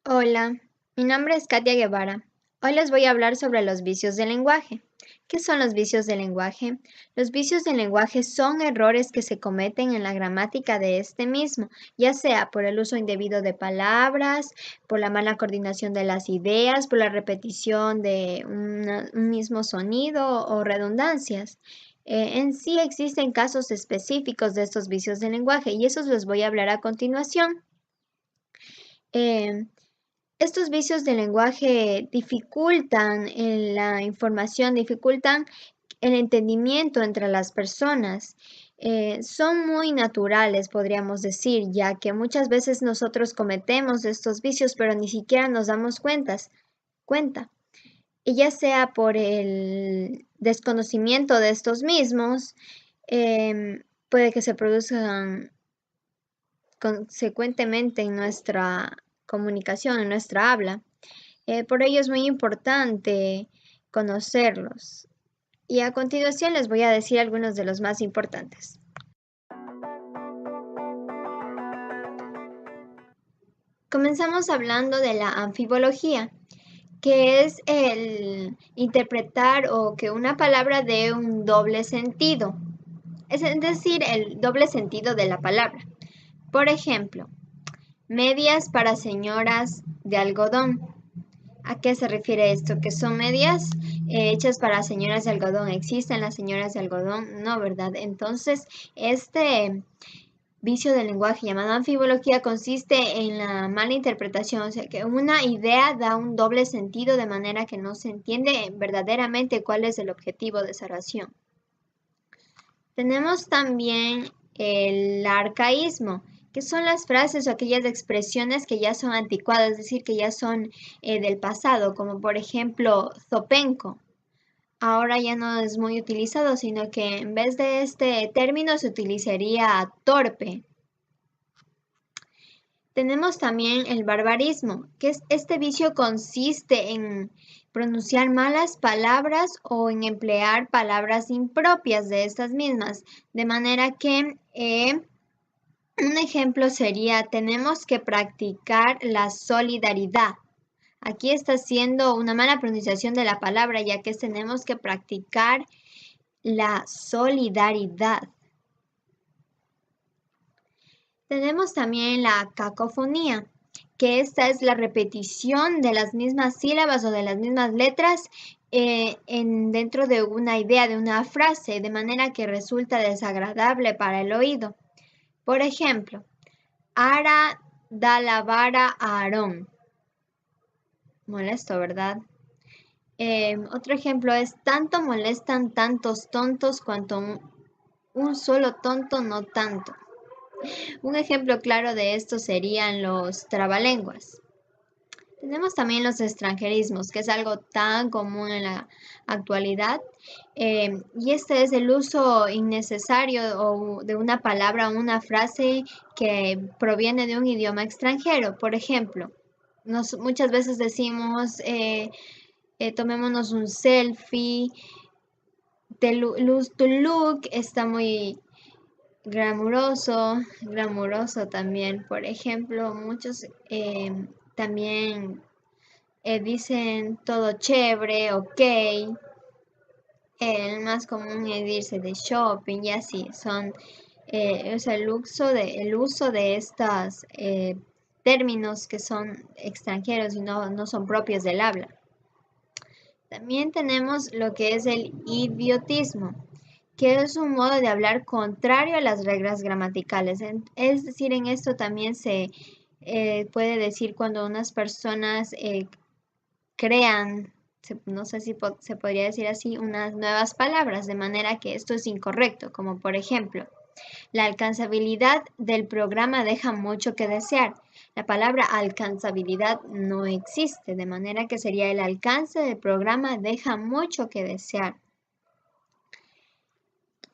Hola, mi nombre es Katia Guevara. Hoy les voy a hablar sobre los vicios del lenguaje. ¿Qué son los vicios del lenguaje? Los vicios del lenguaje son errores que se cometen en la gramática de este mismo, ya sea por el uso indebido de palabras, por la mala coordinación de las ideas, por la repetición de un mismo sonido o redundancias. En sí existen casos específicos de estos vicios del lenguaje y esos les voy a hablar a continuación. Eh, Estos vicios del lenguaje dificultan la información, dificultan el entendimiento entre las personas. Son muy naturales, podríamos decir, ya que muchas veces nosotros cometemos estos vicios, pero ni siquiera nos damos cuenta. Y ya sea por el desconocimiento de estos mismos, puede que se produzcan consecuentemente en nuestra comunicación, en nuestra habla. Por ello es muy importante conocerlos. Y a continuación les voy a decir algunos de los más importantes. Comenzamos hablando de la anfibología, que es el interpretar o que una palabra dé un doble sentido, es decir, el doble sentido de la palabra. Por ejemplo, medias para señoras de algodón. ¿A qué se refiere esto? ¿Que son medias hechas para señoras de algodón? ¿Existen las señoras de algodón? No, ¿verdad? Entonces, este vicio del lenguaje llamado anfibología consiste en la mala interpretación, o sea, que una idea da un doble sentido de manera que no se entiende verdaderamente cuál es el objetivo de esa oración. Tenemos también el arcaísmo, que son las frases o aquellas expresiones que ya son anticuadas, es decir, que ya son del pasado, como por ejemplo zopenco. Ahora ya no es muy utilizado, sino que en vez de este término se utilizaría torpe. Tenemos también el barbarismo, que este vicio consiste en pronunciar malas palabras o en emplear palabras impropias de estas mismas, de manera que un ejemplo sería, tenemos que practicar la solidaridad. Aquí está haciendo una mala pronunciación de la palabra, ya que tenemos que practicar la solidaridad. Tenemos también la cacofonía, que esta es la repetición de las mismas sílabas o de las mismas letras dentro de una idea, de una frase, de manera que resulta desagradable para el oído. Por ejemplo, Ara da la vara a Aarón. Molesto, ¿verdad? Otro ejemplo es, tanto molestan tantos tontos cuanto un solo tonto no tanto. Un ejemplo claro de esto serían los trabalenguas. Tenemos también los extranjerismos, que es algo tan común en la actualidad, y este es el uso innecesario de una palabra o una frase que proviene de un idioma extranjero. Por ejemplo, muchas veces decimos, tomémonos un selfie, tu look está muy glamuroso también. Por ejemplo, muchos también dicen todo chévere, ok. El más común es irse de shopping y así. Es el uso de estos términos que son extranjeros y no son propios del habla. También tenemos lo que es el idiotismo, que es un modo de hablar contrario a las reglas gramaticales. Es decir, en esto también se puede decir cuando unas personas crean, no sé si se podría decir así, unas nuevas palabras, de manera que esto es incorrecto, como por ejemplo, la alcanzabilidad del programa deja mucho que desear. La palabra alcanzabilidad no existe, de manera que sería el alcance del programa deja mucho que desear.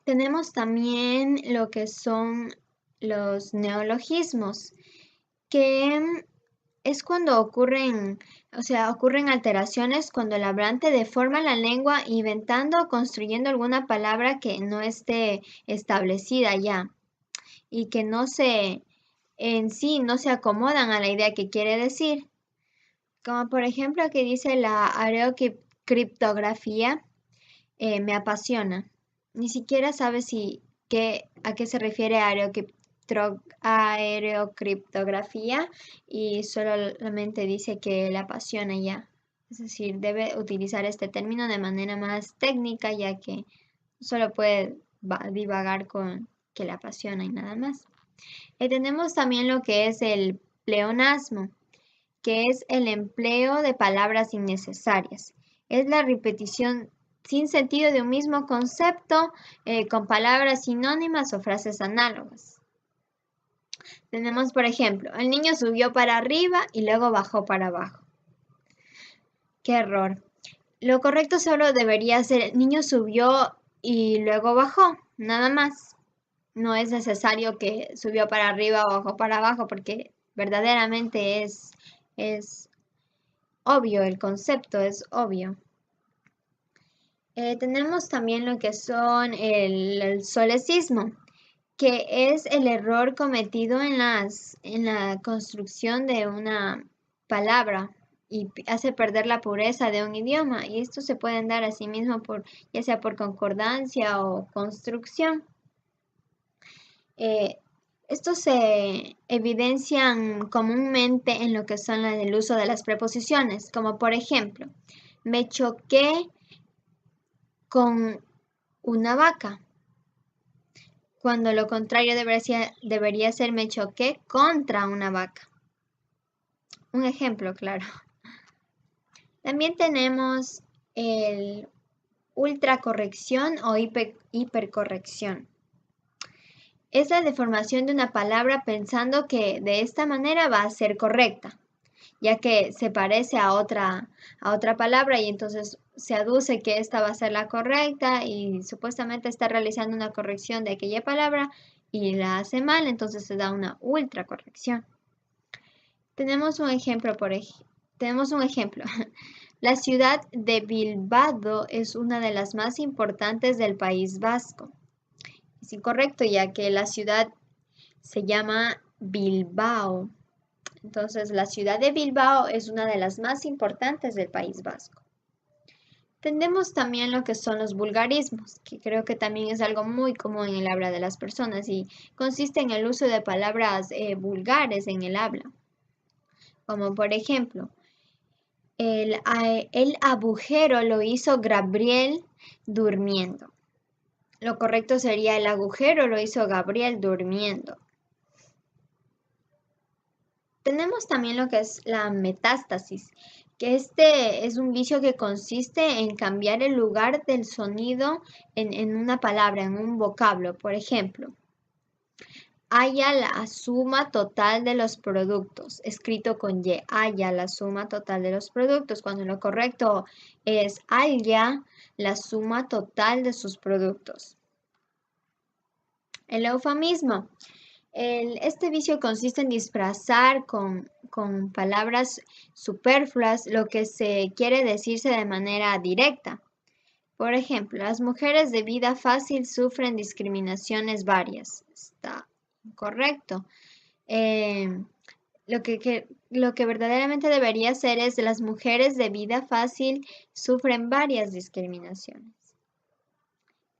Tenemos también lo que son los neologismos, que es cuando ocurren alteraciones cuando el hablante deforma la lengua inventando o construyendo alguna palabra que no esté establecida ya. y que en sí no se acomodan a la idea que quiere decir. Como por ejemplo que dice la aerocriptografía me apasiona. Ni siquiera sabe a qué se refiere aerocriptografía y solamente dice que le apasiona ya. Es decir, debe utilizar este término de manera más técnica ya que solo puede divagar con que le apasiona y nada más. Tenemos también lo que es el pleonasmo, que es el empleo de palabras innecesarias. Es la repetición sin sentido de un mismo concepto con palabras sinónimas o frases análogas. Tenemos, por ejemplo, el niño subió para arriba y luego bajó para abajo. ¡Qué error! Lo correcto solo debería ser el niño subió y luego bajó, nada más. No es necesario que subió para arriba o bajó para abajo porque verdaderamente es obvio, el concepto es obvio. Tenemos también lo que son el solecismo, que es el error cometido en la construcción de una palabra y hace perder la pureza de un idioma. Y esto se pueden dar a sí mismo ya sea por concordancia o construcción. Estos se evidencian comúnmente en lo que son el uso de las preposiciones, como por ejemplo, me choqué con una vaca, cuando lo contrario debería ser me choqué contra una vaca. Un ejemplo, claro. También tenemos el ultracorrección o hipercorrección. Es la deformación de una palabra pensando que de esta manera va a ser correcta, ya que se parece a otra palabra y entonces se aduce que esta va a ser la correcta y supuestamente está realizando una corrección de aquella palabra y la hace mal, entonces se da una ultra corrección. Tenemos un ejemplo. La ciudad de Bilbao es una de las más importantes del País Vasco. Es incorrecto ya que la ciudad se llama Bilbao. Entonces, la ciudad de Bilbao es una de las más importantes del País Vasco. Tenemos también lo que son los vulgarismos, que creo que también es algo muy común en el habla de las personas y consiste en el uso de palabras vulgares en el habla. Como por ejemplo, el agujero lo hizo Gabriel durmiendo. Lo correcto sería el agujero lo hizo Gabriel durmiendo. Tenemos también lo que es la metástasis, que este es un vicio que consiste en cambiar el lugar del sonido en una palabra, en un vocablo. Por ejemplo, haya la suma total de los productos, escrito con Y, haya la suma total de los productos, cuando lo correcto es haya la suma total de sus productos. El eufemismo. Este vicio consiste en disfrazar con palabras superfluas lo que se quiere decirse de manera directa. Por ejemplo, las mujeres de vida fácil sufren discriminaciones varias. Está incorrecto. Lo que verdaderamente debería ser es las mujeres de vida fácil sufren varias discriminaciones.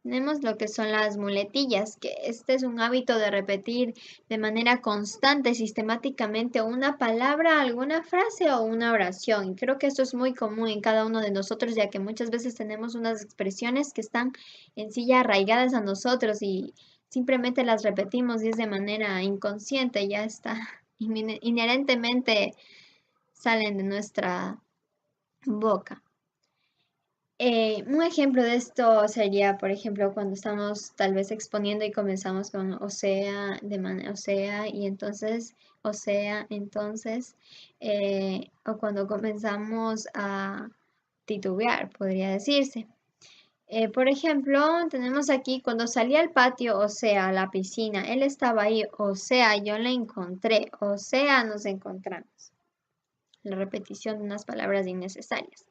Tenemos lo que son las muletillas, que este es un hábito de repetir de manera constante, sistemáticamente, una palabra, alguna frase o una oración. Y creo que esto es muy común en cada uno de nosotros, ya que muchas veces tenemos unas expresiones que están en sí ya arraigadas a nosotros y simplemente las repetimos y es de manera inconsciente, ya está, inherentemente salen de nuestra boca. Un ejemplo de esto sería, por ejemplo, cuando estamos tal vez exponiendo y comenzamos con o sea, y entonces, o cuando comenzamos a titubear, podría decirse. Por ejemplo, tenemos aquí, cuando salí al patio, o sea, a la piscina, él estaba ahí, o sea, yo le encontré, o sea, nos encontramos. La repetición de unas palabras innecesarias.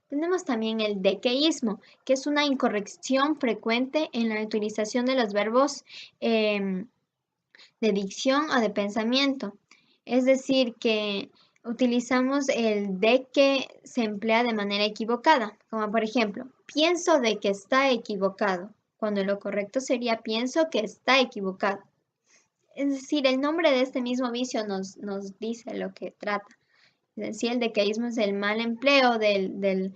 Tenemos también el dequeísmo, que es una incorrección frecuente en la utilización de los verbos de dicción o de pensamiento. Es decir, que utilizamos el de que se emplea de manera equivocada, como por ejemplo, pienso de que está equivocado, cuando lo correcto sería pienso que está equivocado. Es decir, el nombre de este mismo vicio nos dice lo que trata. Es decir, el decaísmo es el mal empleo de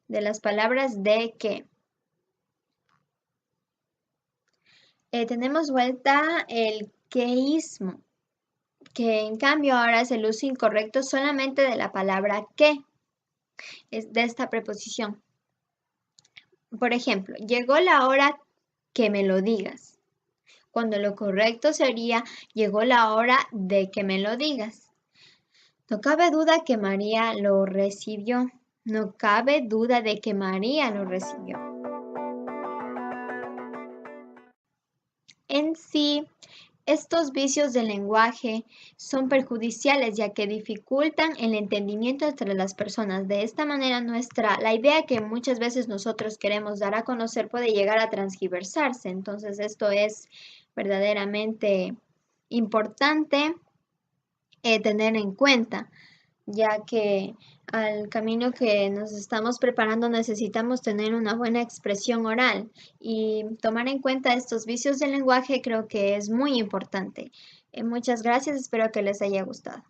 las palabras de que. Tenemos vuelta el queísmo, que en cambio ahora es el uso incorrecto solamente de la palabra que, es de esta preposición. Por ejemplo, llegó la hora que me lo digas, cuando lo correcto sería llegó la hora de que me lo digas. No cabe duda que María lo recibió. No cabe duda de que María lo recibió. En sí, estos vicios del lenguaje son perjudiciales ya que dificultan el entendimiento entre las personas. De esta manera la idea que muchas veces nosotros queremos dar a conocer puede llegar a transgiversarse. Entonces esto es verdaderamente importante tener en cuenta, ya que al camino que nos estamos preparando necesitamos tener una buena expresión oral y tomar en cuenta estos vicios del lenguaje creo que es muy importante. Muchas gracias, espero que les haya gustado.